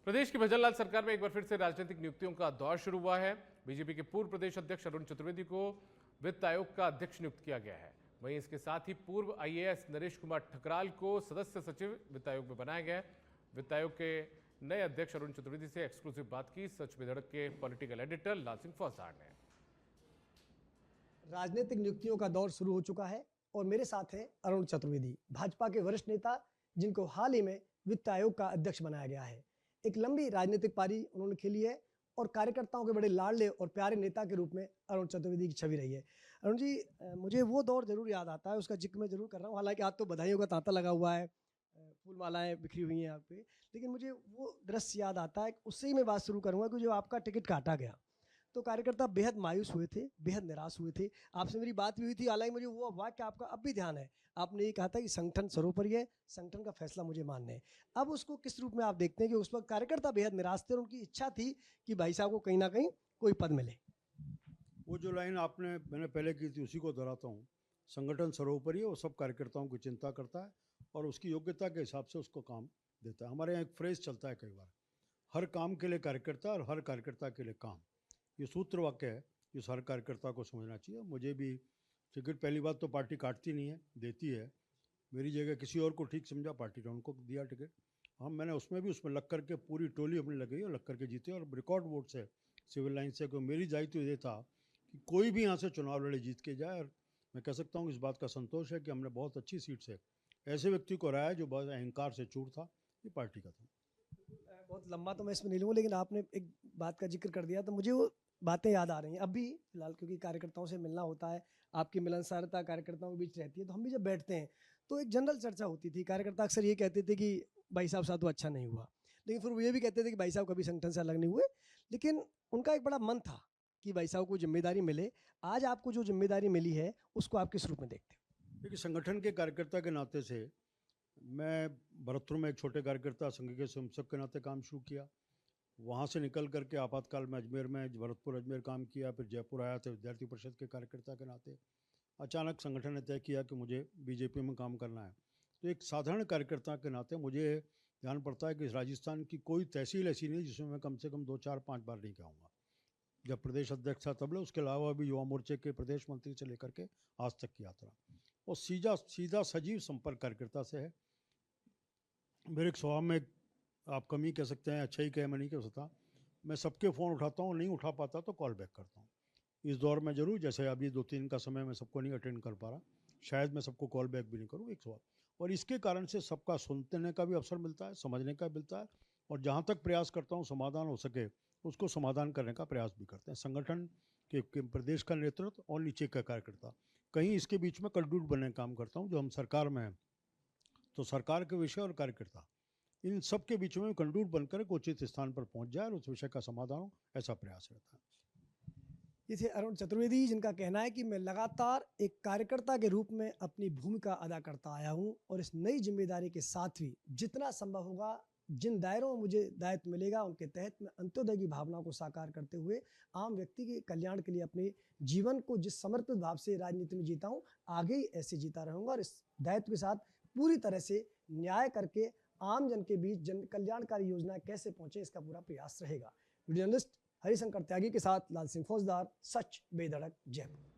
प्रदेश की भजनलाल सरकार में एक बार फिर से राजनीतिक नियुक्तियों का दौर शुरू हुआ है। बीजेपी के पूर्व प्रदेश अध्यक्ष अरुण चतुर्वेदी को वित्त आयोग का अध्यक्ष नियुक्त किया गया है। वहीं इसके साथ ही पूर्व आईएएस नरेश कुमार ठकराल को सदस्य सचिव वित्त आयोग में बनाया गया है। वित्त आयोग के नए अध्यक्ष अरुण चतुर्वेदी से एक्सक्लूसिव बात की सच बेधड़क के पॉलिटिकल एडिटर लाल सिंह फौजदार ने। राजनीतिक नियुक्तियों का दौर शुरू हो चुका है और मेरे साथ हैं अरुण चतुर्वेदी, भाजपा के वरिष्ठ नेता, जिनको हाल ही में वित्त आयोग का अध्यक्ष बनाया गया है। एक लंबी राजनीतिक पारी उन्होंने खेली है और कार्यकर्ताओं के बड़े लाडले और प्यारे नेता के रूप में अरुण चतुर्वेदी की छवि रही है। अरुण जी, मुझे वो दौर जरूर याद आता है, उसका जिक्र मैं जरूर कर रहा हूँ। हालांकि आज तो बधाइयों का तांता लगा हुआ है, फूल मालाएं बिखरी हुई हैं यहाँ पे, लेकिन मुझे वो दृश्य याद आता है। उससे ही मैं बात शुरू करूँगा कि जो आपका टिकट काटा गया तो कार्यकर्ता बेहद मायूस हुए थे, बेहद निराश हुए थे। आपसे मेरी बात भी हुई थी, हालांकि मुझे वो वाक्य आपका अब भी ध्यान है। आपने ये कहा था कि संगठन सर्वोपरि है, संगठन का फैसला मुझे मानना है। अब उसको किस रूप में आप देखते हैं कि उस वक्त कार्यकर्ता बेहद निराश थे और उनकी इच्छा थी कि भाई साहब को कहीं ना कहीं कोई पद मिले? वो जो लाइन मैंने पहले की थी उसी को दोहराता हूँ। संगठन सर्वोपरि है, वो सब कार्यकर्ताओं की चिंता करता है और उसकी योग्यता के हिसाब से उसको काम देता है। हमारे यहाँ एक फ्रेज चलता है कई बार, हर काम के लिए कार्यकर्ता और हर कार्यकर्ता के लिए काम। ये सूत्र वाक्य है, इस हर कार्यकर्ता को समझना चाहिए। मुझे भी टिकट पहली बात तो पार्टी काटती नहीं है, देती है। मेरी जगह किसी और को ठीक समझा, पार्टी ने उनको दिया टिकट। हम मैंने उसमें लग करके पूरी टोली अपनी लगी और लग करके जीते और रिकॉर्ड वोट से सिविल लाइन से। को मेरी दायित्व ये था कि कोई भी यहाँ से चुनाव लड़े जीत के जाए। और मैं कह सकता हूँ इस बात का संतोष है कि हमने बहुत अच्छी सीट से ऐसे व्यक्ति को हराया जो बहुत अहंकार से चूर था, ये पार्टी का था। बहुत लंबा तो मैं इसमें नहीं लूँगा, लेकिन आपने एक बात का जिक्र कर दिया तो मुझे वो बातें याद आ रही हैं अभी फिलहाल, क्योंकि कार्यकर्ताओं से मिलना होता है, आपकी मिलनसारता कार्यकर्ताओं के बीच रहती है। तो हम भी जब बैठते हैं तो एक जनरल चर्चा होती थी। कार्यकर्ता अक्सर ये कहते थे कि भाई साहब साथ तो अच्छा नहीं हुआ, लेकिन फिर वो ये भी कहते थे कि भाई साहब कभी संगठन से अलग नहीं हुए। लेकिन उनका एक बड़ा मन था कि भाई साहब को जिम्मेदारी मिले। आज आपको जो जिम्मेदारी मिली है उसको आप किस रूप में देखते हो? देखिए, संगठन के कार्यकर्ता के नाते से मैं भरतपुर में एक छोटे कार्यकर्ता संघ के संसद के नाते काम शुरू किया। वहाँ से निकल करके आपातकाल में अजमेर में भरतपुर अजमेर काम किया, फिर जयपुर आया था विद्यार्थी परिषद के कार्यकर्ता के नाते। अचानक संगठन ने तय किया कि मुझे बीजेपी में काम करना है। तो एक साधारण कार्यकर्ता के नाते मुझे ध्यान पड़ता है कि राजस्थान की कोई तहसील ऐसी नहीं जिसमें मैं कम से कम 2 4 5 बार नहीं कहूँगा। जब प्रदेश अध्यक्ष था तब, उसके अलावा भी युवा मोर्चे के प्रदेश मंत्री से लेकर के आज तक की यात्रा और सीधा सीधा सजीव संपर्क कार्यकर्ता से है। मेरे एक स्वभाव में आप कमी कह सकते हैं, अच्छा ही कहे, मैं नहीं कह सकता। मैं सबके फ़ोन उठाता हूँ, नहीं उठा पाता तो कॉल बैक करता हूँ। इस दौर में ज़रूर, जैसे अभी 2-3 का समय मैं सबको नहीं अटेंड कर पा रहा, शायद मैं सबको कॉल बैक भी नहीं करूँ, एक स्वभाव। और इसके कारण से सबका सुनने का भी अवसर मिलता है, समझने का मिलता है और जहाँ तक प्रयास करता हूँ समाधान हो सके उसको समाधान करने का प्रयास भी करते हैं। संगठन के प्रदेश का नेतृत्व और नीचे का कार्यकर्ता, कहीं इसके बीच में कलडुट बनने का काम करता हूँ। जो हम सरकार में हैं तो सरकार के विषय और कार्यकर्ता, इन सब के बीच में कंडूर बनकर एक उचित स्थान पर पहुंच जाए और उस विषय का समाधान हो, ऐसा प्रयास रहता है। ये थे अरुण चतुर्वेदी, जिनका कहना है कि मैं लगातार एक कार्यकर्ता के रूप में अपनी भूमिका अदा करता आया हूं और इस नई जिम्मेदारी के साथ भी जितना संभव होगा, जिन दायरों में मुझे दायित्व मिलेगा उनके तहत मैं अंत्योदय की भावना को साकार करते हुए आम व्यक्ति के कल्याण के लिए अपने जीवन को जिस समर्पित भाव से राजनीति में जीता हूँ, आगे ही ऐसे जीता रहूँगा और इस दायित्व के साथ पूरी तरह से न्याय करके आम जन के बीच जन कल्याणकारी योजनाएं कैसे पहुंचे, इसका पूरा प्रयास रहेगा। वीडियो जर्नलिस्ट हरिशंकर त्यागी के साथ लाल सिंह फौजदार, सच बेधड़क, जयपुर।